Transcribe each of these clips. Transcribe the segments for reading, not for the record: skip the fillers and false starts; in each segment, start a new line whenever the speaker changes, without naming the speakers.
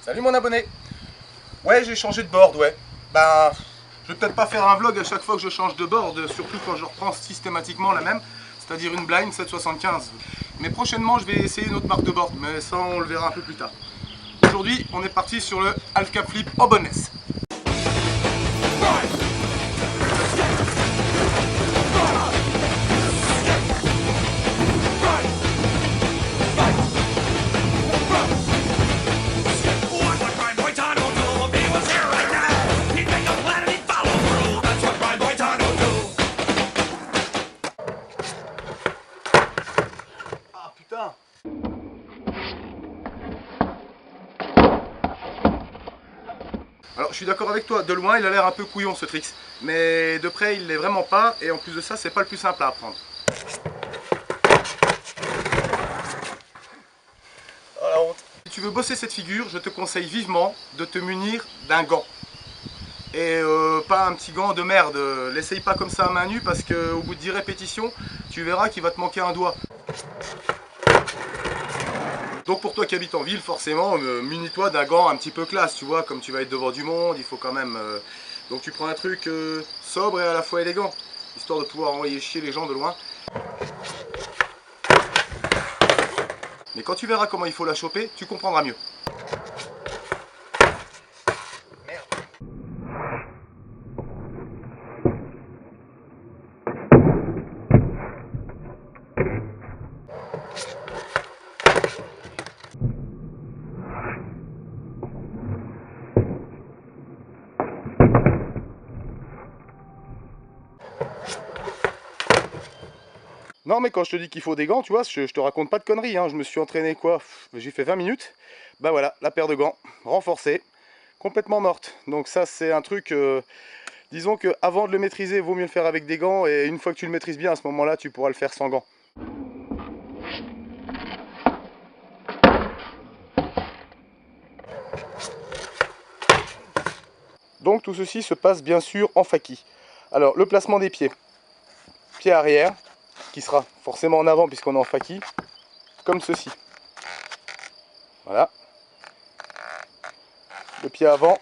Salut mon abonné. Ouais, j'ai changé de board, ouais. Ben, je vais peut-être pas faire un vlog à chaque fois que je change de board, surtout quand je reprends systématiquement la même, c'est-à-dire une Blind 775. Mais prochainement, je vais essayer une autre marque de board, mais ça, on le verra un peu plus tard. Aujourd'hui, on est parti sur le Half Cab Flip en boneless. Ah putain! Alors je suis d'accord avec toi, de loin il a l'air un peu couillon ce Trix, mais de près il l'est vraiment pas, et en plus de ça c'est pas le plus simple à apprendre. Oh la honte. Si tu veux bosser cette figure, je te conseille vivement de te munir d'un gant. Et pas un petit gant de merde, l'essaye pas comme ça à main nue parce qu'au bout de 10 répétitions, tu verras qu'il va te manquer un doigt. Donc pour toi qui habites en ville, forcément, munis-toi d'un gant un petit peu classe, tu vois, comme tu vas être devant du monde, il faut quand même... Donc tu prends un truc sobre et à la fois élégant, histoire de pouvoir envoyer chier les gens de loin. Mais quand tu verras comment il faut la choper, tu comprendras mieux. Non mais quand je te dis qu'il faut des gants, tu vois, je te raconte pas de conneries, hein. Je me suis entraîné quoi, j'ai fait 20 minutes, bah voilà, la paire de gants, renforcée, complètement morte. Donc ça c'est un truc, disons que avant de le maîtriser, il vaut mieux le faire avec des gants, et une fois que tu le maîtrises bien, à ce moment-là, tu pourras le faire sans gants. Donc tout ceci se passe bien sûr en faquille. Alors le placement des pieds, pied arrière, qui sera forcément en avant puisqu'on est en faquille, comme ceci. Voilà. Le pied avant,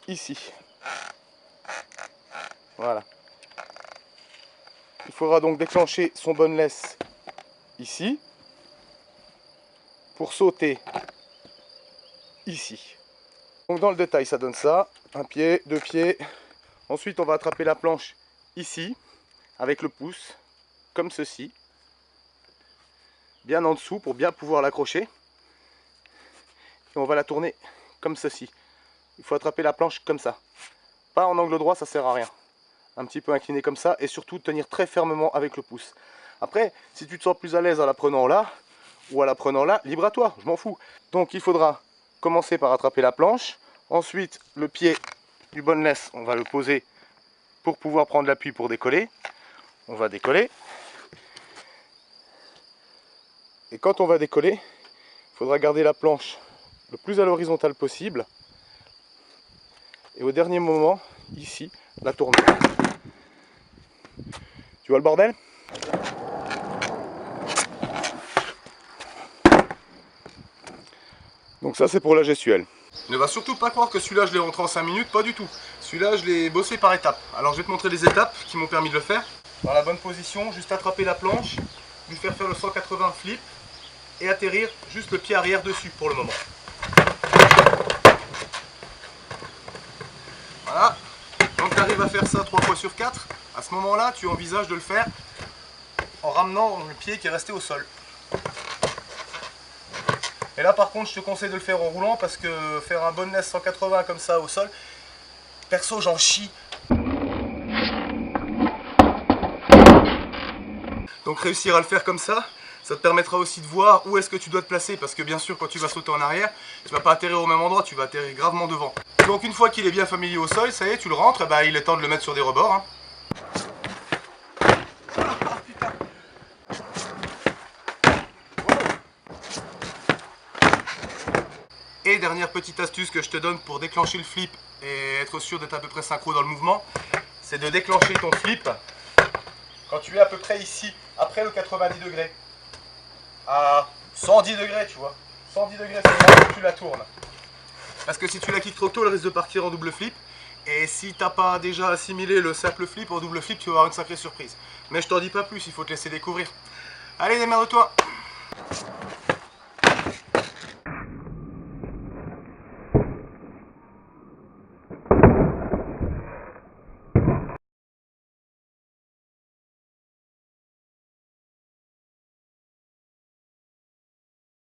ici. Voilà. Il faudra donc déclencher son boneless ici, pour sauter ici. Donc dans le détail ça donne ça, un pied, deux pieds. Ensuite on va attraper la planche ici, avec le pouce, comme ceci. Bien en dessous pour bien pouvoir l'accrocher. Et on va la tourner comme ceci. Il faut attraper la planche comme ça. Pas en angle droit, ça sert à rien. Un petit peu incliné comme ça et surtout tenir très fermement avec le pouce. Après, si tu te sens plus à l'aise en la prenant là ou en la prenant là, libre à toi, je m'en fous. Donc il faudra commencer par attraper la planche. Ensuite, le pied du boneless, on va le poser pour pouvoir prendre l'appui pour décoller. On va décoller. Et quand on va décoller, il faudra garder la planche le plus à l'horizontale possible. Et au dernier moment, ici, la tourner. Tu vois le bordel? Donc ça c'est pour la gestuelle. Ne va surtout pas croire que celui-là je l'ai rentré en 5 minutes, pas du tout. Celui-là je l'ai bossé par étapes. Alors je vais te montrer les étapes qui m'ont permis de le faire. Dans la bonne position, juste attraper la planche, lui faire le 180 flip et atterrir juste le pied arrière dessus pour le moment. Voilà. Quand tu arrives à faire ça 3 fois sur 4, à ce moment-là tu envisages de le faire en ramenant le pied qui est resté au sol. Et là par contre je te conseille de le faire en roulant parce que faire un boneless 180 comme ça au sol, perso j'en chie. Donc réussir à le faire comme ça te permettra aussi de voir où est-ce que tu dois te placer parce que bien sûr quand tu vas sauter en arrière, tu vas pas atterrir au même endroit, tu vas atterrir gravement devant. Donc une fois qu'il est bien familier au sol, ça y est, tu le rentres, et bah, il est temps de le mettre sur des rebords. Hein. Et dernière petite astuce que je te donne pour déclencher le flip et être sûr d'être à peu près synchro dans le mouvement, c'est de déclencher ton flip quand tu es à peu près ici, après le 90 degrés, à 110 degrés, tu vois. 110 degrés seulement, tu la tournes. Parce que si tu la kicks trop tôt, elle risque de partir en double flip. Et si t'as pas déjà assimilé le simple flip, en double flip, tu vas avoir une sacrée surprise. Mais je t'en dis pas plus, il faut te laisser découvrir. Allez, démerde-toi!